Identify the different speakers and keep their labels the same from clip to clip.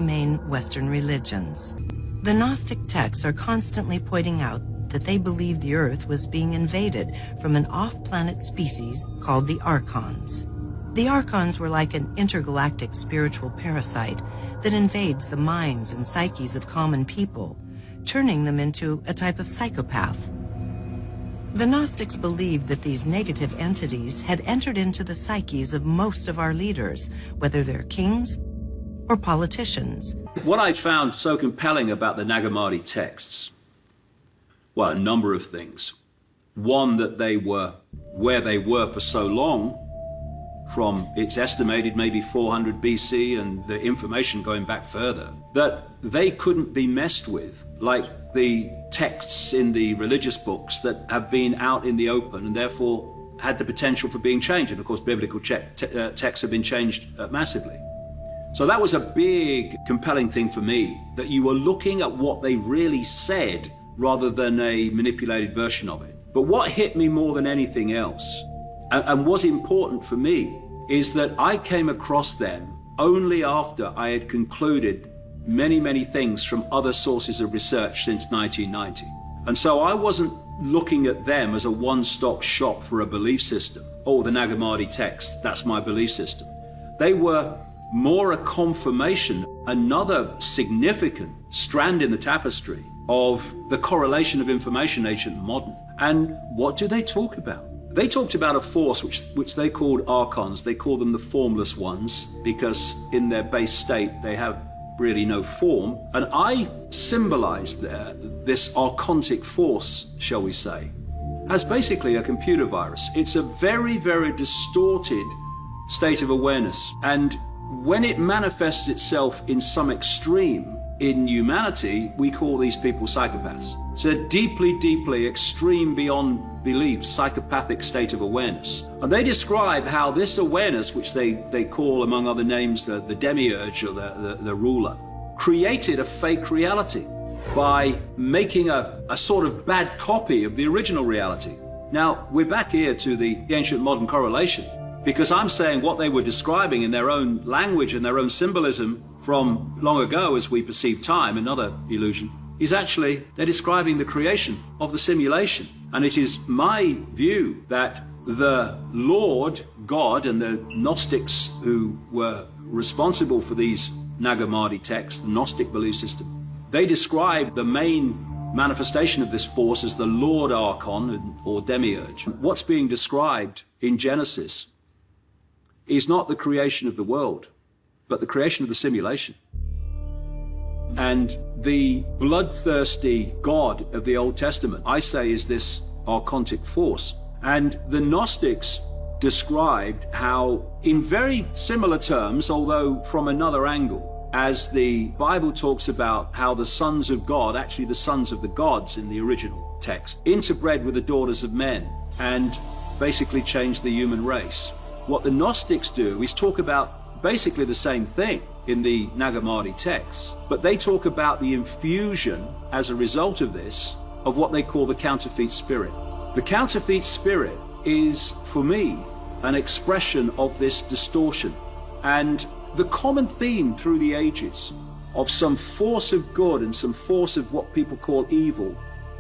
Speaker 1: main Western religions. The Gnostic texts are constantly pointing out that they believed the Earth was being invaded from an off-planet species called the Archons. The Archons were like an intergalactic spiritual parasite that invades the minds and psyches of common people, turning them into a type of psychopath. The Gnostics believed that these negative entities had entered into the psyches of most of our leaders, whether they're kings or politicians.
Speaker 2: What I found so compelling about the Nag Hammadi texts, well, a number of things. One, that they were where they were for so long, from it's estimated maybe 400 BC and the information going back further, that they couldn't be messed with like the texts in the religious books that have been out in the open and therefore had the potential for being changed. And of course, biblical texts have been changed massively. So that was a big, compelling thing for me, that you were looking at what they really said rather than a manipulated version of it. But what hit me more than anything else, and was important for me, is that I came across them only after I had concluded many, many things from other sources of research since 1990. And so I wasn't looking at them as a one-stop shop for a belief system. Oh, the Nag Hammadi text, that's my belief system. They were more a confirmation, another significant strand in the tapestry of the correlation of information, ancient and modern. And what do they talk about? They talked about a force which they called archons. They call them the formless ones because in their base state they have really no form. And I symbolized this archontic force, shall we say, as basically a computer virus. It's a very, very distorted state of awareness. And when it manifests itself in some extreme in humanity, we call these people psychopaths. It's a deeply, deeply extreme, beyond belief, psychopathic state of awareness. And they describe how this awareness, which they call, among other names, the demiurge or the ruler, created a fake reality by making a sort of bad copy of the original reality. Now, we're back here to the ancient modern correlation, because I'm saying what they were describing in their own language and their own symbolism from long ago as we perceive time, another illusion, is actually they're describing the creation of the simulation. And it is my view that the Lord, God, and the Gnostics who were responsible for these Nag Hammadi texts, the Gnostic belief system, they describe the main manifestation of this force as the Lord Archon or demiurge. What's being described in Genesis is not the creation of the world, but the creation of the simulation. And the bloodthirsty God of the Old Testament, I say, is this archontic force. And the Gnostics described how, in very similar terms, although from another angle, as the Bible talks about how the sons of God, actually the sons of the gods in the original text, interbred with the daughters of men and basically changed the human race. What the Gnostics do is talk about basically the same thing in the Nag Hammadi texts, but they talk about the infusion as a result of this of what they call the counterfeit spirit. The counterfeit spirit is, for me, an expression of this distortion. And the common theme through the ages of some force of good and some force of what people call evil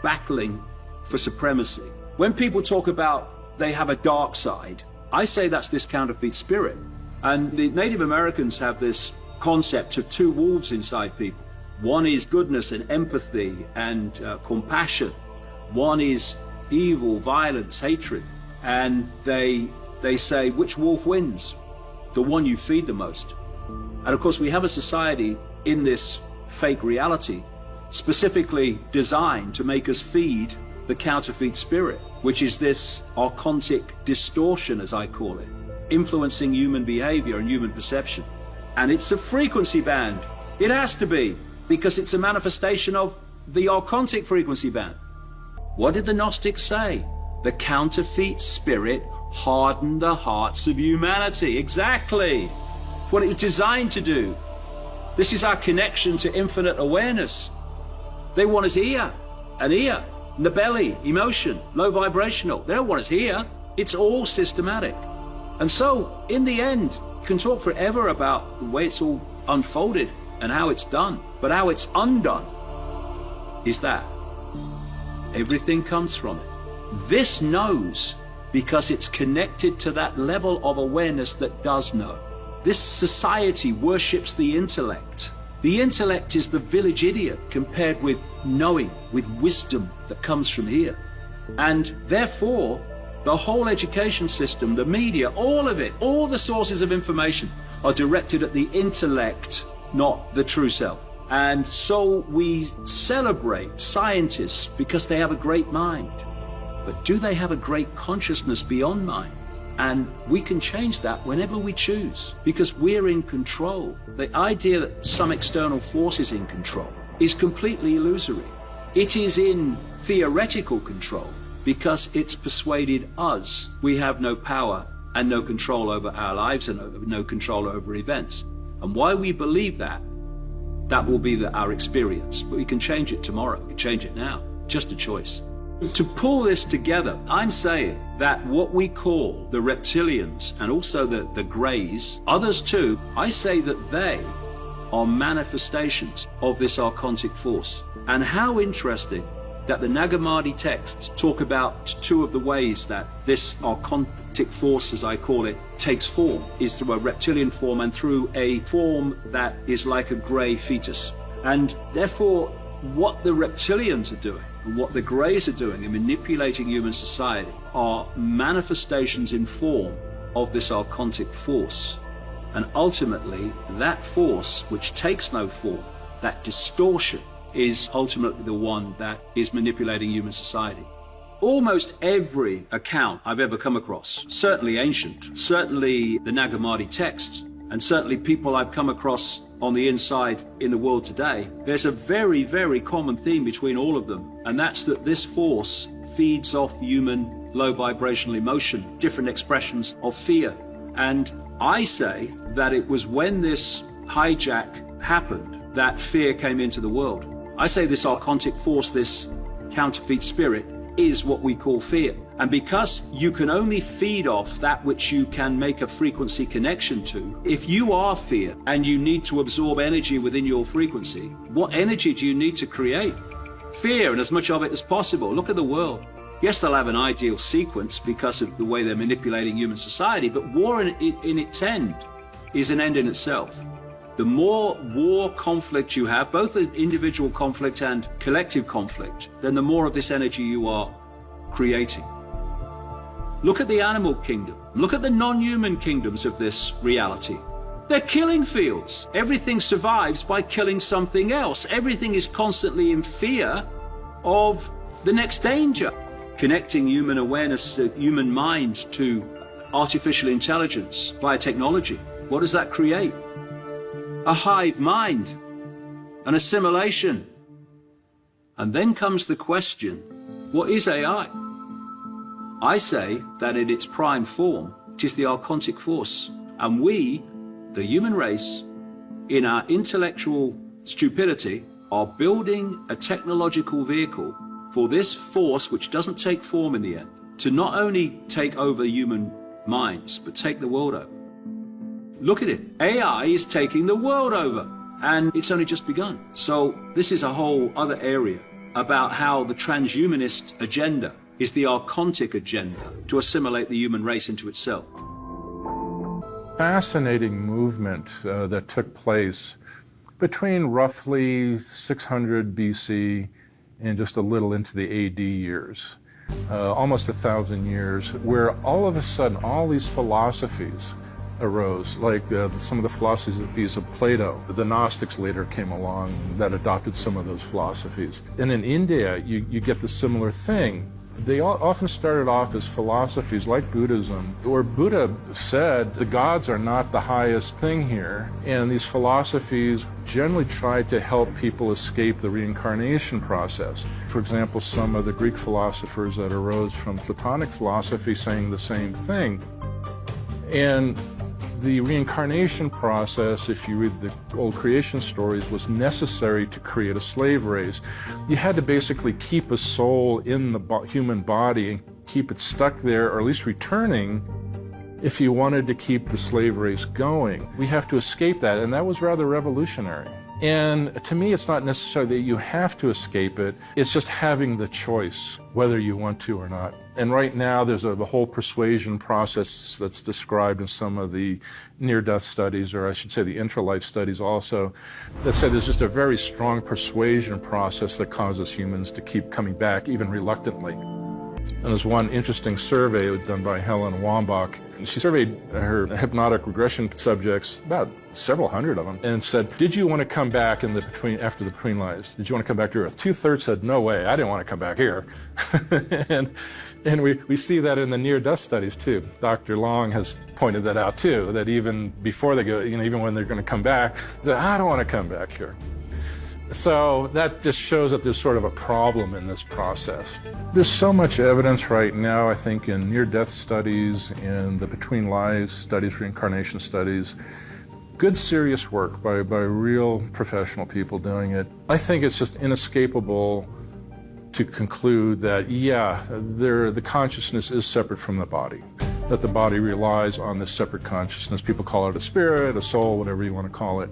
Speaker 2: battling for supremacy. When people talk about they have a dark side, I say that's this counterfeit spirit. And the Native Americans have this concept of two wolves inside people. One is goodness and empathy and compassion. One is evil, violence, hatred. And they say, which wolf wins? The one you feed the most. And of course, we have a society in this fake reality specifically designed to make us feed the counterfeit spirit, which is this archontic distortion, as I call it, influencing human behavior and human perception. And it's a frequency band. It has to be, because it's a manifestation of the archontic frequency band. What did the Gnostics say? The counterfeit spirit hardened the hearts of humanity. Exactly what it was designed to do. This is our connection to infinite awareness. They want us here and here, in the belly, emotion, low vibrational. They don't want us here. It's all systematic. And so, in the end, you can talk forever about the way it's all unfolded. and how it's done. But how it's undone is that everything comes from it. This knows because it's connected to that level of awareness that does know. This society worships the intellect. The intellect is the village idiot compared with knowing, with wisdom that comes from here. And therefore, the whole education system, the media, all of it, all the sources of information are directed at the intellect, not the true self. And so we celebrate scientists because they have a great mind. But do they have a great consciousness beyond mind? And we can change that whenever we choose, because we're in control. The idea that some external force is in control is completely illusory. It is in theoretical control because it's persuaded us we have no power and no control over our lives and no control over events. And why we believe that will be our experience. But we can change it tomorrow, we can change it now, just a choice. To pull this together, I'm saying that what we call the reptilians and also the greys, others too, I say that they are manifestations of this archontic force. And how interesting that the Nag Hammadi texts talk about two of the ways that this archontic force, as I call it, takes form, is through a reptilian form and through a form that is like a grey fetus. And therefore, what the reptilians are doing and what the greys are doing in manipulating human society are manifestations in form of this archontic force. And ultimately, that force, which takes no form, that distortion, is ultimately the one that is manipulating human society. Almost every account I've ever come across, certainly ancient, certainly the Nag Hammadi texts, and certainly people I've come across on the inside in the world today, there's a very, very common theme between all of them, and that's that this force feeds off human low vibrational emotion, different expressions of fear. And I say that it was when this hijack happened that fear came into the world. I say this archontic force, this counterfeit spirit, is what we call fear. And because you can only feed off that which you can make a frequency connection to, if you are fear and you need to absorb energy within your frequency, what energy do you need to create? Fear, and as much of it as possible. Look at the world. Yes, they'll have an ideal sequence because of the way they're manipulating human society, but war in its end is an end in itself. The more war conflict you have, both the individual conflict and collective conflict, then the more of this energy you are creating. Look at the animal kingdom. Look at the non-human kingdoms of this reality. They're killing fields. Everything survives by killing something else. Everything is constantly in fear of the next danger. Connecting human awareness, the human mind, to artificial intelligence via technology. What does that create? A hive mind, an assimilation. And then comes the question, what is AI? I say that in its prime form, it is the archontic force. And we, the human race, in our intellectual stupidity, are building a technological vehicle for this force, which doesn't take form in the end, to not only take over human minds, but take the world over. Look at it. AI is taking the world over, and it's only just begun. So this is a whole other area about how the transhumanist agenda is the archontic agenda to assimilate the human race into itself.
Speaker 3: Fascinating movement that took place between roughly 600 BC and just a little into the AD years, almost 1,000 years, where all of a sudden all these philosophies arose, like some of the philosophies of Plato. The Gnostics later came along that adopted some of those philosophies. And in India, you get the similar thing. They often started off as philosophies like Buddhism, where Buddha said the gods are not the highest thing here, and these philosophies generally tried to help people escape the reincarnation process. For example, some of the Greek philosophers that arose from Platonic philosophy saying the same thing. And the reincarnation process, if you read the old creation stories, was necessary to create a slave race. You had to basically keep a soul in the human body and keep it stuck there, or at least returning, if you wanted to keep the slave race going. We have to escape that, and that was rather revolutionary. And to me, it's not necessarily that you have to escape it. It's just having the choice, whether you want to or not. And right now, there's a whole persuasion process that's described in some of the near-death studies, or I should say the intra-life studies also, that say there's just a very strong persuasion process that causes humans to keep coming back, even reluctantly. And there's one interesting survey done by Helen Wambach. She surveyed her hypnotic regression subjects, about several hundred of them, and said, did you want to come back after the between lives? Did you want to come back to Earth? 2/3 said, no way, I didn't want to come back here. and we see that in the near-death studies too. Dr. Long has pointed that out too, that even before they go, even when they're going to come back, they say, I don't want to come back here. So that just shows that there's sort of a problem in this process. There's so much evidence right now, I think, in near-death studies, in the between lives studies, reincarnation studies, good serious work by real professional people doing it. I think it's just inescapable to conclude that, yeah, the consciousness is separate from the body, that the body relies on this separate consciousness. People call it a spirit, a soul, whatever you want to call it.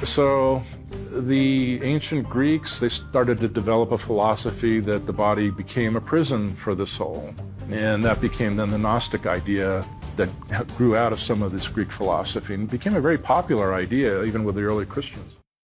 Speaker 3: So the ancient Greeks, they started to develop a philosophy that the body became a prison for the soul. And that became then the Gnostic idea that grew out of some of this Greek philosophy and became a very popular idea even with the early Christians.